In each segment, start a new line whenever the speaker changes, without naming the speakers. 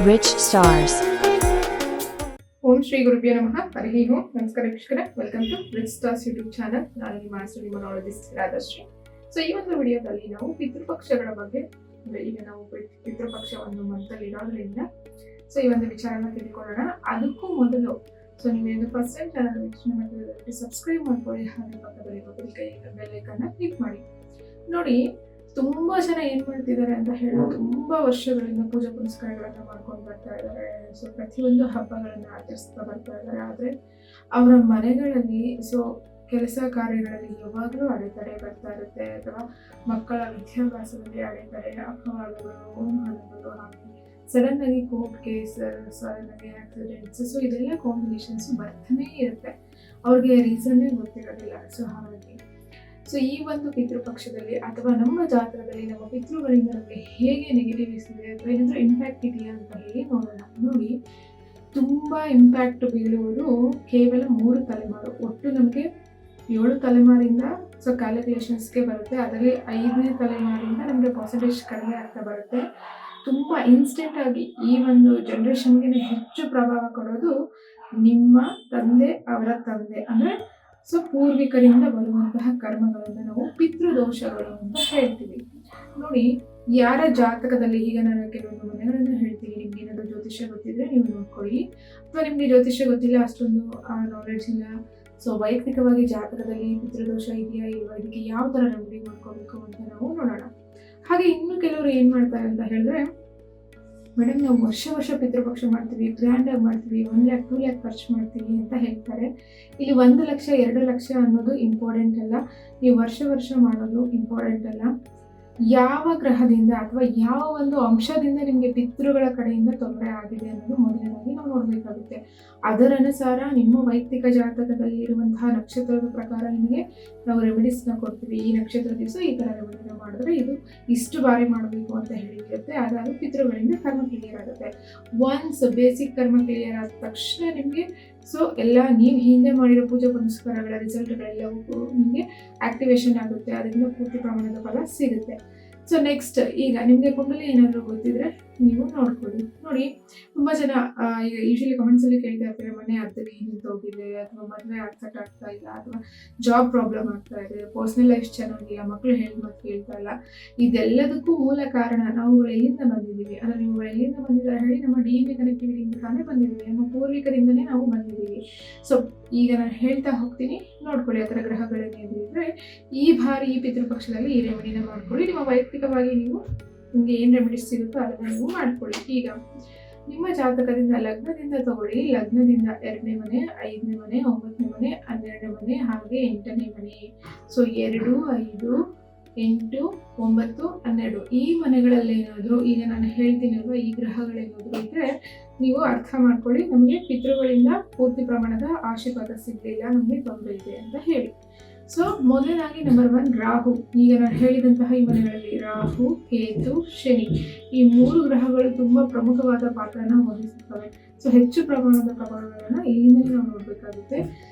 Rich Stars.
ಓಂ ಶ್ರೀ ಗುರುಭ್ಯೋ ನಮಃ. ಹರಿ ಓಂ. ನಮಸ್ಕಾರ ವೀಕ್ಷಕರೇ, welcome to rich stars YouTube channel. ನಾನು ನಿಮ್ಮ ನ್ಯೂಮರಾಲಜಿಸ್ಟ್ ರಾಧಶ್ರೀ. ಸೊ ಈ ಒಂದು ವಿಡಿಯೋದಲ್ಲಿ ನಾವು ಪಿತೃಪಕ್ಷಗಳ ಬಗ್ಗೆ, ಈಗ ನಾವು ಪಿತೃಪಕ್ಷವನ್ನು ಮಂತಲ್ಲಿ ಇರೋದ್ರಿಂದ ಸೊ ಈ ಒಂದು ವಿಚಾರನ ತಿಳ್ಕೊಳ್ಳೋಣ. ಅದಕ್ಕೂ ಮೊದಲು ಸೊ ನೀವೇನು ಫಸ್ಟ್ ಟೈಮ್ ಚಾನಲ್ ವೀಕ್ಷಣೆ ಮಾಡಿದ್ರೆ ಸಬ್ಸ್ಕ್ರೈಬ್ ಮಾಡ್ಕೊಳ್ಳಿ, ಹಾಗೆ ಪಕ್ಕದಲ್ಲಿ ಬೆಲ್ ಐಕಾನ್ನ ಕ್ಲಿಕ್ ಮಾಡಿ. ನೋಡಿ, ತುಂಬಾ ಜನ ಏನ್ ಮಾಡ್ತಿದ್ದಾರೆ ಅಂತ ಹೇಳಿ ತುಂಬಾ ವರ್ಷಗಳಿಂದ ಪೂಜಾ ಪುನಸ್ಕಾರಗಳನ್ನ ಮಾಡ್ಕೊಂಡು ಬರ್ತಾ ಇದ್ದಾರೆ. ಸೊ ಪ್ರತಿಯೊಂದು ಹಬ್ಬಗಳನ್ನ ಆಚರಿಸ್ತಾ ಬರ್ತಾ ಇದ್ದಾರೆ. ಆದ್ರೆ ಅವರ ಮನೆಗಳಲ್ಲಿ ಸೊ ಕೆಲಸ ಕಾರ್ಯಗಳಲ್ಲಿ ಯಾವಾಗಲೂ ಅಡೆತಡೆ ಬರ್ತಾ ಇರುತ್ತೆ, ಅಥವಾ ಮಕ್ಕಳ ವಿದ್ಯಾಭ್ಯಾಸದಲ್ಲಿ ಅಡೆತಡೆ, ಅಪವಾದಗಳು, ಅವಮಾನಗಳು, ಹಾಗೆ ಸಡನ್ ಆಗಿ ಕೋರ್ಟ್ ಕೇಸ್, ಸಡನ್ ಆಗಿ ಆಕ್ಸಿಡೆಂಟ್ಸ್, ಸೊ ಇದೆಲ್ಲ ಕಾಂಬಿನೇಷನ್ಸ್ ಬರ್ತಾನೆ ಇರುತ್ತೆ. ಅವ್ರಿಗೆ ರೀಸನ್ನೇ ಗೊತ್ತಿರೋದಿಲ್ಲ. ಸೊ ಹಾಗಾಗಿ ಸೊ ಈ ಒಂದು ಪಿತೃಪಕ್ಷದಲ್ಲಿ ಅಥವಾ ನಮ್ಮ ಜಾತಕದಲ್ಲಿ ನಮ್ಮ ಪಿತೃಗಳಿಂದ ನಮಗೆ ಹೇಗೆ ನೆಗೆಟಿವ್ಸ್ ಇದೆ ಅಥವಾ ಏನಾದರೂ ಇಂಪ್ಯಾಕ್ಟ್ ಇದೆಯಾ ಅಂತ ಹೇಳಿ ನೋಡೋಣ. ನೋಡಿ, ತುಂಬಾ ಇಂಪ್ಯಾಕ್ಟ್ ಬೀಳುವುದು ಕೇವಲ 3 ತಲೆಮಾರು. ಒಟ್ಟು ನಮಗೆ 7 ತಲೆಮಾರಿಂದ ಸೊ ಕ್ಯಾಲ್ಕುಲೇಷನ್ಸ್ಗೆ ಬರುತ್ತೆ. ಅದರಲ್ಲಿ 5ನೇ ತಲೆಮಾರಿಂದ ನಮಗೆ ಪರ್ಸೆಂಟೇಜ್ ಕಡಿಮೆ ಆಗ್ತಾ ಬರುತ್ತೆ. ತುಂಬಾ ಇನ್ಸ್ಟೆಂಟ್ ಆಗಿ ಈ ಒಂದು ಜನರೇಷನ್ಗೆ ಹೆಚ್ಚು ಪ್ರಭಾವ ಕೊಡೋದು ನಿಮ್ಮ ತಂದೆ, ಅವರ ತಂದೆ, ಅಂದ್ರೆ ಸೊ ಪೂರ್ವಿಕರಿಂದ ಬರುವಂತಹ ಕರ್ಮಗಳನ್ನು ನಾವು ಪಿತೃದೋಷಗಳು ಅಂತ ಹೇಳ್ತೀವಿ. ನೋಡಿ, ಯಾರ ಜಾತಕದಲ್ಲಿ, ಈಗ ನಾನು ಕೆಲವೊಂದು ಮನೆಗಳನ್ನು ಹೇಳ್ತೀನಿ, ನಿಮ್ಗೆ ಏನಾದರೂ ಜ್ಯೋತಿಷ್ಯ ಗೊತ್ತಿದ್ರೆ ನೀವು ನೋಡ್ಕೊಳ್ಳಿ, ಅಥವಾ ನಿಮ್ಗೆ ಜ್ಯೋತಿಷ್ಯ ಗೊತ್ತಿಲ್ಲ, ಅಷ್ಟೊಂದು ನಾಲೆಡ್ಜ್ ಇಲ್ಲ, ಸೊ ವೈಯಕ್ತಿಕವಾಗಿ ಜಾತಕದಲ್ಲಿ ಪಿತೃದೋಷ ಇದೆಯಾ ಇಲ್ವಾ, ಇದಕ್ಕೆ ಯಾವ ತರ ರೆಮಿಡಿ ಮಾಡ್ಕೋಬೇಕು ಅಂತ ನಾವು ನೋಡೋಣ. ಹಾಗೆ ಇನ್ನು ಕೆಲವರು ಏನ್ ಮಾಡ್ತಾರೆ ಅಂತ ಹೇಳಿದ್ರೆ, ಮೇಡಮ್ ನಾವು ವರ್ಷ ಪಿತೃಪಕ್ಷ ಮಾಡ್ತೀವಿ, ಗ್ರ್ಯಾಂಡ್ ಆಗಿ ಮಾಡ್ತೀವಿ, 1 lakh 2 lakh ಖರ್ಚು ಮಾಡ್ತೀವಿ ಅಂತ ಹೇಳ್ತಾರೆ. ಇಲ್ಲಿ 1 ಲಕ್ಷ 2 ಲಕ್ಷ ಅನ್ನೋದು ಇಂಪಾರ್ಟೆಂಟ್ ಅಲ್ಲ, ನೀವು ವರ್ಷ ಮಾಡೋದು ಇಂಪಾರ್ಟೆಂಟ್ ಅಲ್ಲ. ಯಾವ ಗ್ರಹದಿಂದ ಅಥವಾ ಯಾವ ಒಂದು ಅಂಶದಿಂದ ನಿಮಗೆ ಪಿತೃಗಳ ಕಡೆಯಿಂದ ತೊಂದರೆ ಆಗಿದೆ ಅನ್ನೋದು ಮೊದಲನೇದಾಗಿ ನಾವು ನೋಡಬೇಕಾಗುತ್ತೆ. ಅದರ ಅನುಸಾರ ನಿಮ್ಮ ವೈಯಕ್ತಿಕ ಜಾತಕದಲ್ಲಿ ಇರುವಂತಹ ನಕ್ಷತ್ರದ ಪ್ರಕಾರ ನಿಮಗೆ ನಾವು ರೆಮಿಡೀಸ್ನ ಕೊಡ್ತೀವಿ. ಈ ನಕ್ಷತ್ರ ದಿವಸ ಈ ಥರ ರೆಮಿಡಿನ ಮಾಡಿದ್ರೆ ಇದು ಇಷ್ಟು ಬಾರಿ ಮಾಡಬೇಕು ಅಂತ ಹೇಳಿರುತ್ತೆ. ಅದಾದ ಪಿತೃಗಳಿಂದ ಕರ್ಮ ಕ್ಲಿಯರ್ ಆಗುತ್ತೆ. ಒನ್ಸ್ ಬೇಸಿಕ್ ಕರ್ಮ ಕ್ಲಿಯರ್ ಆದ ತಕ್ಷಣ ನಿಮಗೆ ಸೊ ಎಲ್ಲ ನೀವು ಹಿಂದೆ ಮಾಡಿರೋ ಪೂಜಾ ಪುನಸ್ಕಾರಗಳ ರಿಸಲ್ಟ್ಗಳೆಲ್ಲವೂ ನಿಮಗೆ ಆಕ್ಟಿವೇಶನ್ ಆಗುತ್ತೆ. ಅದರಿಂದ ಪೂರ್ತಿ ಪ್ರಮಾಣದ ಫಲ ಸಿಗುತ್ತೆ. ಸೊ ನೆಕ್ಸ್ಟ್, ಈಗ ನಿಮಗೆ ಕುಂಡಲಿ ಏನಾದರೂ ಗೊತ್ತಿದ್ರೆ ನೀವು ನೋಡ್ಕೊಳ್ಳಿ. ನೋಡಿ, ತುಂಬ ಜನ ಈಗ ಯೂಶಲಿ ಕಮೆಂಟ್ಸಲ್ಲಿ ಕೇಳ್ತಾ ಇರ್ತಾರೆ, ಮನೆ ಅರ್ಧಕ್ಕೆ ನಿಂತೋಗಿದೆ, ಅಥವಾ ಮದುವೆ ಆಗ್ತಾ ಇಲ್ಲ, ಅಥವಾ ಜಾಬ್ ಪ್ರಾಬ್ಲಮ್ ಆಗ್ತಾ ಇದೆ, ಪರ್ಸನಲ್ ಲೈಫ್ ಚೆನ್ನಾಗಿಲ್ಲ, ಮಕ್ಕಳು ಹೇಳಿ ಮಾತು ಕೇಳ್ತಾ ಇಲ್ಲ. ಇದೆಲ್ಲದಕ್ಕೂ ಮೂಲ ಕಾರಣ ನಾವುಗಳು ಎಲ್ಲಿಂದ ಬಂದಿದ್ದೀವಿ, ಅಂದರೆ ನೀವು ಎಲ್ಲಿಂದ ಬಂದಿದ್ದಾರೆ ಹೇಳಿ, ನಮ್ಮ DNA ಕನೆಕ್ಟಿವಿಟಿಯಿಂದ ತಾನೇ ಬಂದಿದ್ದೀವಿ, ನಮ್ಮ ಪೂರ್ವಿಕರಿಂದನೇ ನಾವು ಬಂದಿದ್ದೀವಿ. ಸೊ ಈಗ ನಾನು ಹೇಳ್ತಾ ಹೋಗ್ತೀನಿ, ನೋಡ್ಕೊಳ್ಳಿ ಆ ಥರ ಗ್ರಹಗಳೇನಿದೆ ಇದ್ರೆ ಈ ಬಾರಿ ಈ ಪಿತೃಪಕ್ಷದಲ್ಲಿ ಈ ರೆಮಿಡಿನ ಮಾಡ್ಕೊಳ್ಳಿ. ನಿಮ್ಮ ವೈಯಕ್ತಿಕವಾಗಿ ನಿಮಗೆ ಏನು ರೆಮಿಡೀಸ್ ಸಿಗುತ್ತೋ ಅದನ್ನು ನೀವು ಮಾಡ್ಕೊಳ್ಳಿ. ಈಗ ನಿಮ್ಮ ಜಾತಕದಿಂದ ಲಗ್ನದಿಂದ ತಗೊಳ್ಳಿ. ಲಗ್ನದಿಂದ 2ನೇ ಮನೆ, 5ನೇ ಮನೆ, 9ನೇ ಮನೆ, 12ನೇ ಮನೆ, ಹಾಗೆ 8ನೇ ಮನೆ. ಸೊ 2, 5, 8, 9, 12 ಈ ಮನೆಗಳಲ್ಲೇನಾದರೂ ಈಗ ನಾನು ಹೇಳ್ತೀನಲ್ವ, ಈ ಗ್ರಹಗಳೇನಾದರೂ ಇದ್ರೆ ನೀವು ಅರ್ಥ ಮಾಡ್ಕೊಳ್ಳಿ, ನಮಗೆ ಪಿತೃಗಳಿಂದ ಪೂರ್ತಿ ಪ್ರಮಾಣದ ಆಶೀರ್ವಾದ ಸಿಗಲಿಲ್ಲ, ನಮಗೆ ತೊಂದರೆ ಇದೆ ಅಂತ ಹೇಳಿ. ಸೊ ಮೊದಲನಾಗಿ ನಂಬರ್ 1 ರಾಹು. ಈಗ ನಾನು ಹೇಳಿದಂತಹ ಈ ಮನೆಗಳಲ್ಲಿ ರಾಹು, ಕೇತು, ಶನಿ ಈ 3 ಗ್ರಹಗಳು ತುಂಬಾ ಪ್ರಮುಖವಾದ ಪಾತ್ರನ ವಹಿಸುತ್ತವೆ. ಸೊ ಹೆಚ್ಚು ಪ್ರಮಾಣದ ಪ್ರಭಾವಗಳನ್ನು ಇಲ್ಲಿಂದಲೇ ನಾವು ನೋಡಬೇಕಾಗುತ್ತೆ.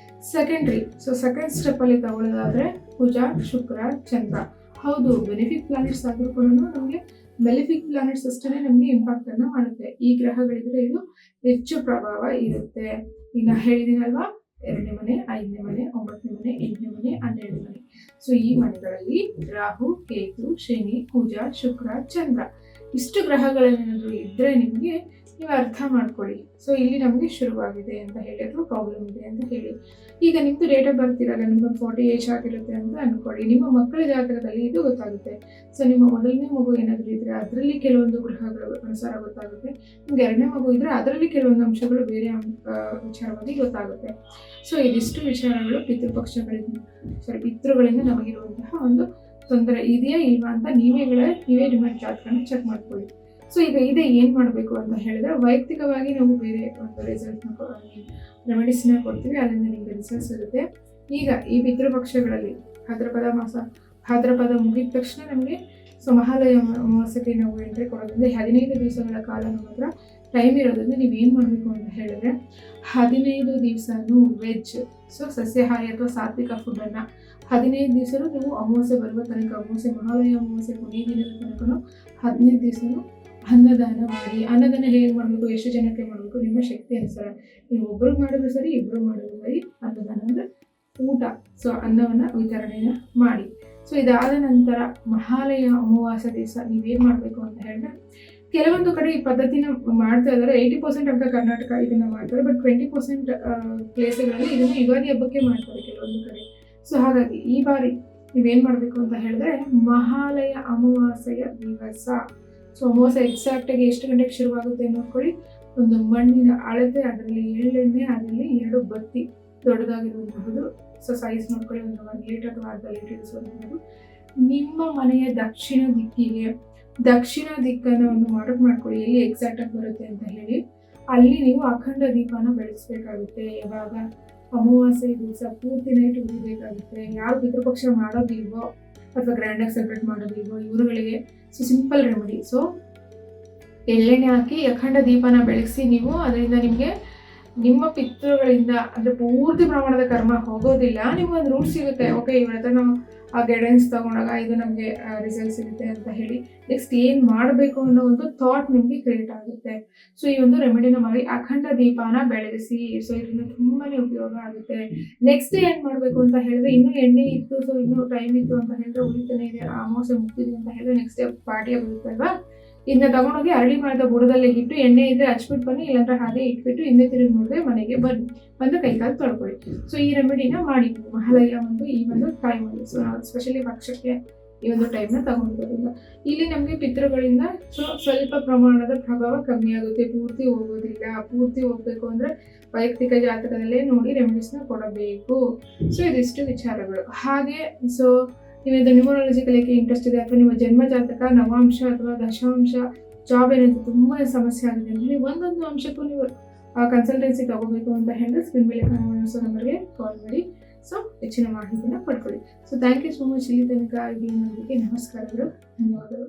ಸೆಕೆಂಡ್ರಿ, ಸೊ ಸೆಕೆಂಡ್ ಸ್ಟೆಪ್ ಅಲ್ಲಿ ತಗೊಳ್ಳೋದಾದ್ರೆ ಕುಜ, ಶುಕ್ರ, ಚಂದ್ರ. ಹೌದು, ಬೆನಿಫಿಕ್ ಪ್ಲಾನೆಟ್ಸ್ ಆದ್ರೂ ಕೂಡ ನಮಗೆ ಮೆಲಿಫಿಕ್ ಪ್ಲಾನೆಟ್ಸ್ ಅಷ್ಟೇ ನಮಗೆ ಇಂಪ್ಯಾಕ್ಟ್ ಅನ್ನ ಮಾಡುತ್ತೆ. ಈ ಗ್ರಹಗಳಿದ್ರೆ ಇದು ಹೆಚ್ಚು ಪ್ರಭಾವ ಇರುತ್ತೆ. ಈಗ ಹೇಳಿದಿನಲ್ವಾ, 2ನೇ ಮನೆ, 5ನೇ ಮನೆ, 9ನೇ ಮನೆ, 8ನೇ ಮನೆ, 12ನೇ ಮನೆ. ಸೊ ಈ ಮನೆಗಳಲ್ಲಿ ರಾಹು, ಕೇತು, ಶನಿ, ಕುಜ, ಶುಕ್ರ, ಚಂದ್ರ ಇಷ್ಟು ಗ್ರಹಗಳೇನಾದ್ರು ಇದ್ರೆ ನಿಮಗೆ ನೀವು ಅರ್ಥ ಮಾಡ್ಕೊಳ್ಳಿ. ಸೊ ಇಲ್ಲಿ ನಮಗೆ ಶುರುವಾಗಿದೆ ಅಂತ ಹೇಳಿ, ಅಥವಾ ಪ್ರಾಬ್ಲಮ್ ಇದೆ ಅಂತ ಹೇಳಿ. ಈಗ ನಿಮ್ದು ಡೇಟ್ ಆಫ್ ಬರ್ತ್ ಇರಲ್ಲ, ನಿಮ್ಗೊಂದು 40 ಏಜ್ ಆಗಿರುತ್ತೆ ಅಂತ ಅನ್ಕೊಳ್ಳಿ. ನಿಮ್ಮ ಮಕ್ಕಳ ಜಾತಕದಲ್ಲಿ ಇದು ಗೊತ್ತಾಗುತ್ತೆ. ಸೊ ನಿಮ್ಮ ಮೊದಲನೇ ಮಗು ಏನಾದರೂ ಇದ್ರೆ ಅದರಲ್ಲಿ ಕೆಲವೊಂದು ಗ್ರಹಗಳ ಅನುಸಾರ ಗೊತ್ತಾಗುತ್ತೆ. ನಿಮ್ಗೆ 2ನೇ ಮಗು ಇದ್ರೆ ಅದರಲ್ಲಿ ಕೆಲವೊಂದು ಅಂಶಗಳು ಬೇರೆ ವಿಚಾರವಾಗಿ ಗೊತ್ತಾಗುತ್ತೆ. ಸೊ ಇದಿಷ್ಟು ವಿಚಾರಗಳು ಪಿತೃಗಳಿಂದ ನಮಗಿರುವಂತಹ ಒಂದು ತೊಂದರೆ ಇದೆಯಾ ಇಲ್ವಾ ಅಂತ ನೀವೇ ನಿಮ್ಮ ಜಾತಕನ ಚೆಕ್ ಮಾಡ್ಕೊಳ್ಳಿ. ಸೊ ಈಗ ಇದೆ ಏನು ಮಾಡಬೇಕು ಅಂತ ಹೇಳಿದ್ರೆ, ವೈಯಕ್ತಿಕವಾಗಿ ನಾವು ಬೇರೆ ಒಂದು ರಿಸಲ್ಟ್ನ ರೆಮಿಡೀಸ್ನ ಕೊಡ್ತೀವಿ, ಅದರಿಂದ ನಿಮಗೆ ರಿಸಲ್ಟ್ಸ್ ಇರುತ್ತೆ. ಈಗ ಈ ಪಿತೃಪಕ್ಷಗಳಲ್ಲಿ ಭಾದ್ರಪದ ಮುಗಿದ ತಕ್ಷಣ ನಮಗೆ ಸೊ ಮಹಾಲಯ ಅಮಾವಾಸ್ಯೆಗೆ ನಾವು ಎಂಟ್ರಿ ಕೊಡೋದ್ರಿಂದ 15 ದಿವಸಗಳ ಕಾಲ ನಮ್ಮ ಹತ್ರ ಟೈಮ್ ಇರೋದ್ರಿಂದ ನೀವೇನು ಮಾಡಬೇಕು ಅಂತ ಹೇಳಿದ್ರೆ, 15 ದಿವಸನೂ ವೆಜ್, ಸೊ ಸಸ್ಯಾಹಾರಿ ಅಥವಾ ಸಾತ್ವಿಕ ಫುಡ್ಡನ್ನು 15 ದಿವಸನೂ ನೀವು ಅಮಾವಾಸ್ಯೆ ಬರುವ ತನಕ, ಅಮಾವಾಸ್ಯೆ ಮಹಾಲಯ ಅಮಾವಾಸ್ಯೆ ಕೊನೆಯ ದಿನದ ತನಕ 15 ದಿವಸನೂ ಅನ್ನದಾನ ಮಾಡಿ. ಅನ್ನದಾನ ಹೇಗೆ ಮಾಡಬೇಕು, ಎಷ್ಟು ಜನಕ್ಕೆ ಮಾಡಬೇಕು, ನಿಮ್ಮ ಶಕ್ತಿ ಅನುಸಾರ. ನೀವು ಒಬ್ರಿಗೆ ಮಾಡಿದ್ರು ಸರಿ, ಇಬ್ಬರು ಮಾಡಿದ್ರು ಸರಿ. ಅನ್ನದಾನ ಅಂದರೆ ಊಟ. ಸೊ ಅನ್ನವನ್ನು ವಿತರಣೆಯನ್ನು ಮಾಡಿ. ಸೊ ಇದಾದ ನಂತರ ಮಹಾಲಯ ಅಮಾವಾಸ್ಯೆ ದಿವಸ ನೀವೇನು ಮಾಡಬೇಕು ಅಂತ ಹೇಳಿದ್ರೆ, ಕೆಲವೊಂದು ಕಡೆ ಈ ಪದ್ಧತಿನ ಮಾಡ್ತಾ ಇದ್ದಾರೆ. 80% ಆಫ್ ದ ಕರ್ನಾಟಕ ಇದನ್ನು ಮಾಡ್ತಾರೆ, ಬಟ್ 20% ಪ್ಲೇಸ್ಗಳಲ್ಲಿ ಇದನ್ನು ಯುಗಾದಿ ಹಬ್ಬಕ್ಕೆ ಮಾಡ್ತಾರೆ ಕೆಲವೊಂದು ಕಡೆ. ಸೊ ಹಾಗಾಗಿ ಈ ಬಾರಿ ನೀವೇನು ಮಾಡಬೇಕು ಅಂತ ಹೇಳಿದ್ರೆ, ಮಹಾಲಯ ಅಮಾವಾಸ್ಯೆಯ ದಿವಸ, ಸೊ ಅಮಾವಾಸ್ಯೆ ಎಕ್ಸಾಕ್ಟಾಗಿ ಎಷ್ಟು ಗಂಟೆಗೆ ಶುರುವಾಗುತ್ತೆ ನೋಡ್ಕೊಳ್ಳಿ. ಒಂದು ಮಣ್ಣಿನ ಅಳತೆ, ಅದರಲ್ಲಿ ಎಳ್ಳೆಣ್ಣೆ, ಅದರಲ್ಲಿ 2 ಬತ್ತಿ ದೊಡ್ಡದಾಗಿರುವಂತಹದ್ದು. ಸೊ ಸೈಜ್ ನೋಡ್ಕೊಳ್ಳಿ, ಒಂದು 1 ಲೀಟರ್ ಅಥವಾ ಅರ್ಧ ಲೀಟರ್ ಇರಿಸುವಂಥದ್ದು. ನಿಮ್ಮ ಮನೆಯ ದಕ್ಷಿಣ ದಿಕ್ಕನ್ನು ಒಂದು ಮಾರ್ಕ್ ಮಾಡ್ಕೊಳ್ಳಿ, ಎಲ್ಲಿ ಎಕ್ಸಾಕ್ಟಾಗಿ ಬರುತ್ತೆ ಅಂತ ಹೇಳಿ. ಅಲ್ಲಿ ನೀವು ಅಖಂಡ ದೀಪನ ಬೆಳೆಸಬೇಕಾಗುತ್ತೆ. ಯಾವಾಗ ಅಮಾವಾಸ್ಯೆ ದಿವಸ ಪೂರ್ತಿ ನೈಟ್ ಉರಿಬೇಕಾಗುತ್ತೆ. ಯಾರು ಪಿತೃಪಕ್ಷ ಮಾಡೋದಿಲ್ವೋ ಅಥವಾ ಗ್ರ್ಯಾಂಡಾಗಿ ಸೆಲೆಬ್ರೇಟ್ ಮಾಡೋದಿಲ್ವೋ ಇವರುಗಳಿಗೆ ಸೊ ಸಿಂಪಲ್ ರೆಮಿಡಿ. ಸೊ ಎಳ್ಳೆಣ್ಣೆ ಹಾಕಿ ಅಖಂಡ ದೀಪನ ಬೆಳೆಸಿ ನೀವು, ಅದರಿಂದ ನಿಮಗೆ ನಿಮ್ಮ ಪಿತೃಗಳಿಂದ ಅಂದರೆ ಪೂರ್ತಿ ಪ್ರಮಾಣದ ಕರ್ಮ ಹೋಗೋದಿಲ್ಲ. ನಿಮ್ಗೊಂದು ರೂಟ್ ಸಿಗುತ್ತೆ. ಓಕೆ, ಇವ್ರ ಹತ್ರ ನಾವು ಆ ಗೈಡೆನ್ಸ್ ತೊಗೊಂಡಾಗ ಇದು ನಮಗೆ ರಿಸಲ್ಟ್ ಸಿಗುತ್ತೆ ಅಂತ ಹೇಳಿ ನೆಕ್ಸ್ಟ್ ಏನು ಮಾಡಬೇಕು ಅನ್ನೋ ಒಂದು ಥಾಟ್ ನಿಮಗೆ ಕ್ರಿಯೇಟ್ ಆಗುತ್ತೆ. ಸೊ ಈ ಒಂದು ರೆಮಿಡಿನ ಮಾಡಿ ಅಖಂಡ ದೀಪನ ಬೆಳೆಸಿ. ಸೊ ಇದರಿಂದ ತುಂಬಾ ಉಪಯೋಗ ಆಗುತ್ತೆ. ನೆಕ್ಸ್ಟ್ ಏನು ಮಾಡಬೇಕು ಅಂತ ಹೇಳಿದ್ರೆ, ಇನ್ನೂ ಎಣ್ಣೆ ಇತ್ತು, ಸೊ ಇನ್ನೂ ಟೈಮ್ ಇತ್ತು ಅಂತ ಹೇಳಿದ್ರೆ, ಉಳಿತಾನೆ ಇದೆ, ಅಮಾವಾಸ್ಯೆ ಮುಗ್ದಿದೆ ಅಂತ ಹೇಳಿದ್ರೆ ನೆಕ್ಸ್ಟ್ ಡೇ ಪಾರ್ಟಿಗೆ ಬರುತ್ತೆ ಅಲ್ವಾ. ಇದನ್ನ ತಗೊಂಡೋಗಿ ಅರಳಿ ಮರದ ಬುಡದಲ್ಲಿ ಇಟ್ಟು ಎಣ್ಣೆ ಇದ್ರೆ ಹಚ್ಬಿಟ್ಟು ಬನ್ನಿ, ಇಲ್ಲಾಂದ್ರೆ ಹಾಗೆ ಇಟ್ಬಿಟ್ಟು ಹಿಂದೆ ತಿರುಗಿ ನೋಡಿದ್ರೆ ಮನೆಗೆ ಬನ್ನಿ, ಬಂದು ಕೈಕಾಲು ತೊಳ್ಕೊಳ್ಳಿ. ಸೊ ಈ ರೆಮಿಡಿನ ಮಾಡಿ ಮಹಾಲಯ ಒಂದು ಈ ಒಂದು ಟೈಮಲ್ಲಿ. ಸೊ ನಾವು ಸ್ಪೆಷಲಿ ಪಕ್ಷಕ್ಕೆ ಈ ಒಂದು ಟೈಮ್ನ ತಗೊಂಡಿರೋದ್ರಿಂದ ಇಲ್ಲಿ ನಮಗೆ ಪಿತೃಗಳಿಂದ ಸ್ವಲ್ಪ ಪ್ರಮಾಣದ ಪ್ರಭಾವ ಕಮ್ಮಿ ಆಗುತ್ತೆ, ಪೂರ್ತಿ ಹೋಗೋದಿಲ್ಲ. ಪೂರ್ತಿ ಹೋಗ್ಬೇಕು ಅಂದರೆ ವೈಯಕ್ತಿಕ ಜಾತಕದಲ್ಲೇ ನೋಡಿ ರೆಮಿಡೀಸ್ನ ಕೊಡಬೇಕು. ಸೊ ಇದಿಷ್ಟು ವಿಚಾರಗಳು. ಹಾಗೆ ಸೊ ನೀವು ನ್ಯೂಮರಾಲಜಿ ಕಲಿಯಕ್ಕೆ ಇಂಟ್ರೆಸ್ಟ್ ಇದೆ, ಅಥವಾ ನಿಮ್ಮ ಜನ್ಮ ಜಾತಕ ನವಾಂಶ ಅಥವಾ ದಶಾಂಶ ಜಾಬ್ ಏನಂತ ತುಂಬ ಸಮಸ್ಯೆ ಆಗಿದೆ ಅಂದರೆ, ನೀವು ಒಂದೊಂದು ಅಂಶಕ್ಕೂ ನೀವು ಕನ್ಸಲ್ಟೆನ್ಸಿ ತಗೋಬೇಕು ಅಂತ ಹೇಳಿದ್ರೆ ಸ್ಕ್ರೀನ್ ಮೇಲೆ ಕಾಣಿಸೋ ನಂಬರ್ಗೆ ಕಾಲ್ ಮಾಡಿ. ಸೊ ಹೆಚ್ಚಿನ ಮಾಹಿತಿನ ಪಡ್ಕೊಳ್ಳಿ. So thank you so much. ಇಲ್ಲಿ ತನಕ ಇಲ್ಲಿ ನೋಡೋದಕ್ಕೆ ನಮಸ್ಕಾರಗಳು, ಧನ್ಯವಾದಗಳು.